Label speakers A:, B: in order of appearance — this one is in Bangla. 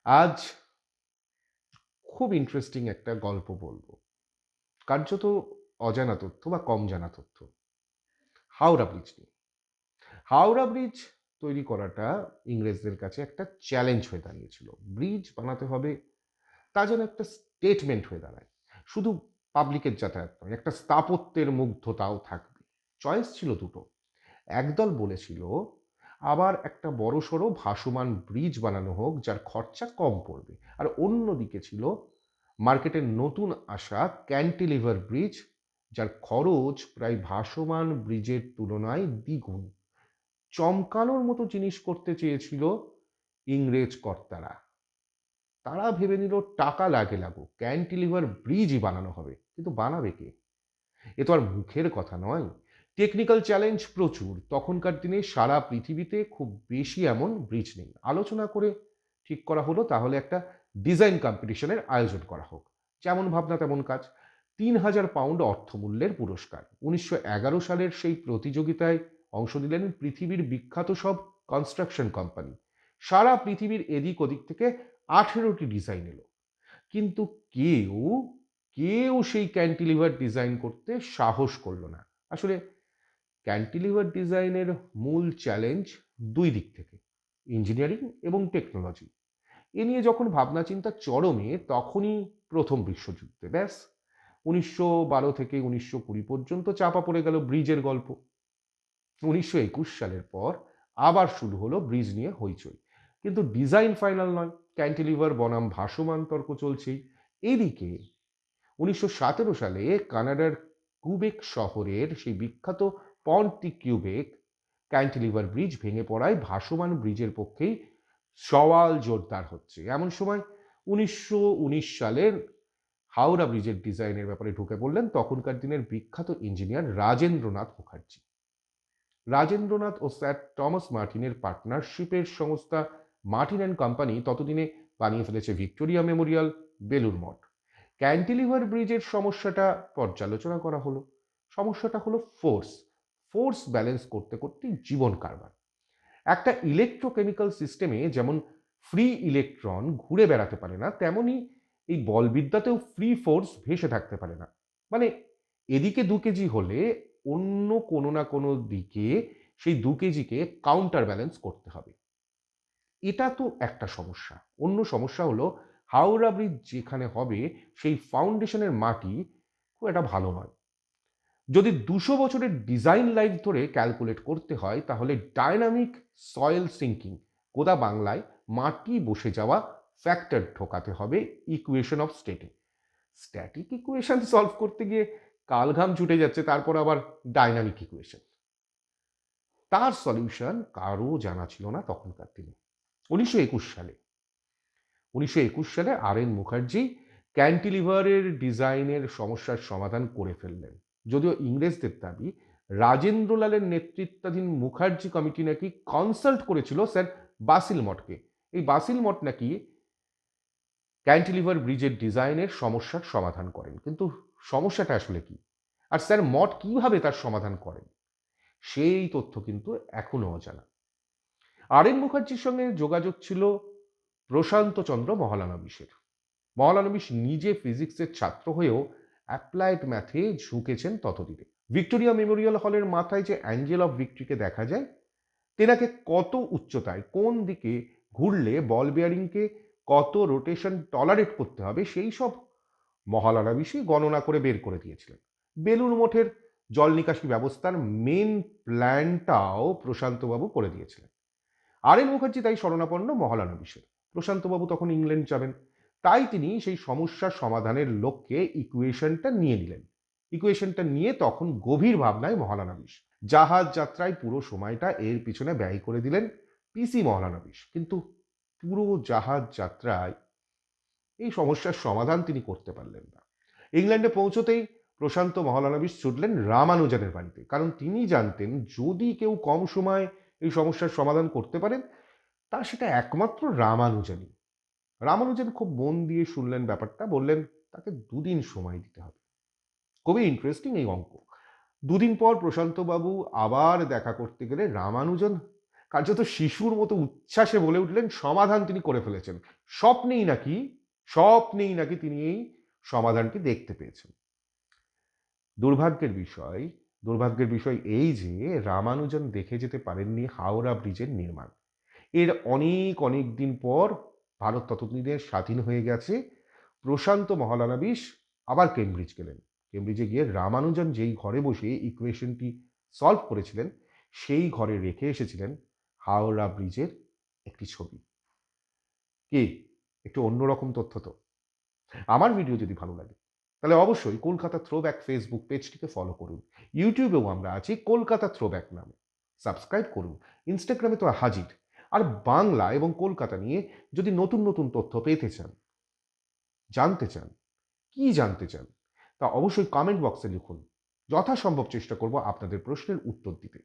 A: আজ খুব ইন্টারেস্টিং একটা গল্প বলবো। কার্যত অজানা তথ্য বা কম জানা তথ্য। হাওড়া ব্রিজ নিয়ে। হাওড়া ব্রিজ তৈরি করাটা ইংরেজদের কাছে একটা চ্যালেঞ্জ হয়ে দাঁড়িয়েছিল। ব্রিজ বানাতে হবে, তা যেন একটা স্টেটমেন্ট হয়ে দাঁড়ায়। শুধু পাবলিকের যাতায়াত নয়, একটা স্থাপত্যের মুগ্ধতাও থাকবে। চয়েস ছিল দুটো। একদল বলেছিল আবার একটা বড়সড় ভাসমান ব্রিজ বানানো হোক যার খরচা কম পড়বে। আর অন্যদিকে ছিল মার্কেটের নতুন আসা ক্যান্টিলিভার ব্রিজ, যার খরচ প্রায় ভাসমান ব্রিজের তুলনায় দ্বিগুণ। চমকানোর মতো জিনিস করতে চেয়েছিল ইংরেজ কর্তারা। তারা ভেবে নিল টাকা লাগে লাগুক, ক্যান্টিলিভার ব্রিজই বানানো হবে। কিন্তু বানাবে কে? এ তো আর মুখের কথা নয়। টেকনিক্যাল চ্যালেঞ্জ প্রচুর। তখনকার দিনে সারা পৃথিবীতে খুব বেশি এমন ব্রিজ নেই। আলোচনা করে ঠিক করা হলো তাহলে একটা ডিজাইন কম্পিটিশনের আয়োজন করা হোক। যেমন ভাবনা তেমন কাজ। ৩,০০০ পাউন্ড অর্থমূল্যের পুরস্কার। ১৯১১ সালের সেই প্রতিযোগিতায় অংশ নিলেন পৃথিবীর বিখ্যাত সব কনস্ট্রাকশন কোম্পানি। সারা পৃথিবীর এদিক ওদিক থেকে ১৮টি ডিজাইন এলো। কিন্তু কেউ কেউ সেই ক্যান্টিলিভার ডিজাইন করতে সাহস করল না। আসলে ক্যান্টিলিভার ডিজাইনের মূল চ্যালেঞ্জ দুই দিক থেকে, ইঞ্জিনিয়ারিং এবং টেকনোলজি। এ নিয়ে যখন ভাবনা চিন্তা চরমে, তখনই প্রথম বিশ্বযুদ্ধে ব্যাস ১৯১২ থেকে ১৯২০ পর্যন্ত চাপা পড়ে গেল ব্রিজের গল্প। ১৯২১ সালের পর আবার শুরু হলো ব্রিজ নিয়ে হইচই। কিন্তু ডিজাইন ফাইনাল নয়, ক্যান্টিলিভার বনাম ভাসমান তর্ক চলছেই। এদিকে ১৯১৭ সালে কানাডার কুবেক শহরের সেই বিখ্যাত পন্টিকিউবেক ক্যান্টিলিভার ব্রিজ ভেঙে পড়ায় ভাসমান ব্রিজের পক্ষেই সওয়াল জোরদার হচ্ছে। এমন সময় ১৯১৯ সালের হাওড়া ব্রিজের ডিজাইনের ব্যাপারে ঢুকে পড়লেন তখনকার দিনের বিখ্যাত ইঞ্জিনিয়ার রাজেন্দ্রনাথ মুখার্জি। রাজেন্দ্রনাথ ও স্যার টমাস মার্টিনের পার্টনারশিপের সংস্থা মার্টিন অ্যান্ড কোম্পানি ততদিনে বানিয়ে ফেলেছে Victoria Memorial, Belur Math. Cantilever ব্রিজের সমস্যাটা পর্যালোচনা করা হলো। সমস্যাটা হলো ফোর্স। ফোর্স ব্যালেন্স করতে করতেই জীবন কারবার। একটা ইলেকট্রোকেমিক্যাল সিস্টেমে যেমন ফ্রি ইলেকট্রন ঘুরে বেড়াতে পারে না, তেমনি এই বলবিদ্যাতেও ফ্রি ফোর্স ভেসে থাকতে পারে না। মানে এদিকে ২ কেজি হলে অন্য কোনো না কোনো দিকে সেই ২ কেজিকে কাউন্টার ব্যালেন্স করতে হবে। এটা তো একটা সমস্যা। অন্য সমস্যা হলো হাওড়া ব্রিজ যেখানে হবে সেই ফাউন্ডেশনের মাটি খুব একটা ভালো নয়। যদি ২০০ বছরের ডিজাইন লাইফ ধরে ক্যালকুলেট করতে হয় তাহলে ডায়নামিক সয়েল সিঙ্কিং, গোদা বাংলায় মাটি বসে যাওয়া ফ্যাক্টর ঢোকাতে হবে ইকুয়েশন অফ স্টেটে। স্ট্যাটিক ইকুয়েশন সলভ করতে গিয়ে কালঘাম ছুটে যাচ্ছে, তারপর আবার ডায়নামিক ইকুয়েশন। তার সলিউশন কারও জানা ছিল না তখনকার দিনে। ১৯২১ সালে ১৯২১ সালে আর এন মুখার্জি ক্যান্টিলিভারের ডিজাইনের সমস্যার সমাধান করে ফেললেন। যদিও ইংরেজদের দাবি রাজেন্দ্রলালের নেতৃত্বাধীন মুখার্জি কমিটি নাকি কনসাল্ট করেছিল স্যার বাসিল মঠকে। এই বাসিল মঠ নাকি ক্যান্টিলিভার ব্রিজের ডিজাইনের সমস্যার সমাধান করেন। কিন্তু সমস্যাটা আসলে কি, আর স্যার মঠ কিভাবে তার সমাধান করেন, সেই তথ্য কিন্তু এখনো অজানা। আর এন মুখার্জির সঙ্গে যোগাযোগ ছিল প্রশান্তচন্দ্র মহলানবিশের। মহলানবিশ নিজে ফিজিক্সের ছাত্র হয়েও অ্যাপ্লাইড ম্যাথে ঝুঁকেছেন ততদিনে। ভিক্টোরিয়া মেমোরিয়াল হলের মাথায় যে অ্যাঞ্জেল অফ ভিক্টরিকে দেখা যায়, তেনাকে কত উচ্চতায় কোন দিকে ঘুরলে বল বেয়ারিংকে কত রোটেশন টলারেট করতে হবে সেই সব মহলানবিশই গণনা করে বের করে দিয়েছিলেন। বেলুড় মঠের জল নিকাশি ব্যবস্থার মেন প্ল্যানটাও প্রশান্তবাবু করে দিয়েছিলেন। আর এন মুখার্জি তাই শরণাপন্ন মহলানবিশের। প্রশান্তবাবু তখন ইংল্যান্ড যাবেন, তাই তিনি সেই সমস্যার সমাধানের লক্ষ্যে ইকুয়েশনটা নিয়ে নিলেন। ইকুয়েশনটা নিয়ে তখন গভীর ভাবনায় মহলানবিশ। জাহাজ যাত্রায় পুরো সময়টা এর পিছনে ব্যয় করে দিলেন পিসি মহলানবিশ। কিন্তু পুরো জাহাজ যাত্রায় এই সমস্যার সমাধান তিনি করতে পারলেন না। ইংল্যান্ডে পৌঁছতেই প্রশান্ত মহলানবিশ ছুটলেন রামানুজনের বাড়িতে, কারণ তিনি জানতেন যদি কেউ কম সময়ে এই সমস্যার সমাধান করতে পারেন তা সেটা একমাত্র রামানুজনই। রামানুজন খুব মন দিয়ে শুনলেন ব্যাপারটা, বললেন তাকে ২ দিন সময় দিতে হবে। খুবই ইন্টারেস্টিং এই অঙ্ক। ২ দিন পর প্রশান্তবাবু আবার দেখা করতে গেলে রামানুজন কার্যত শিশুর মতো উচ্ছ্বাসে বলে উঠলেন সমাধান তিনি করে ফেলেছেন। স্বপ্নেই নাকি তিনি এই সমাধানটি দেখতে পেয়েছেন। দুর্ভাগ্যের বিষয় দুর্ভাগ্যের বিষয় এই যে রামানুজন দেখে যেতে পারেননি হাওড়া ব্রিজের নির্মাণ। এর অনেক দিন পর ভারত ততদিনে স্বাধীন হয়ে গেছে। প্রশান্ত মহলানবিশ আবার কেমব্রিজ গেলেন। কেমব্রিজে গিয়ে রামানুজন যেই ঘরে বসে ইকুয়েশনটি সলভ করেছিলেন, সেই ঘরে রেখে এসেছিলেন হাওড়া ব্রিজের একটি ছবি। কি একটু অন্যরকম তথ্য তো? আমার ভিডিও যদি ভালো লাগে তাহলে অবশ্যই কলকাতা থ্রোব্যাক ফেসবুক পেজটিকে ফলো করুন। ইউটিউবেও আমরা আছি কলকাতা থ্রোব্যাক নামে। সাবস্ক্রাইব করুন। ইনস্টাগ্রামে তো হাজির। আর বাংলা এবং কলকাতা নিয়ে যদি নতুন নতুন তথ্য পেতে চান, জানতে চান, কি জানতে চান, তা অবশ্যই কমেন্ট বক্সে লিখুন। যথাসম্ভব চেষ্টা করব আপনাদের প্রশ্নের উত্তর দিতে।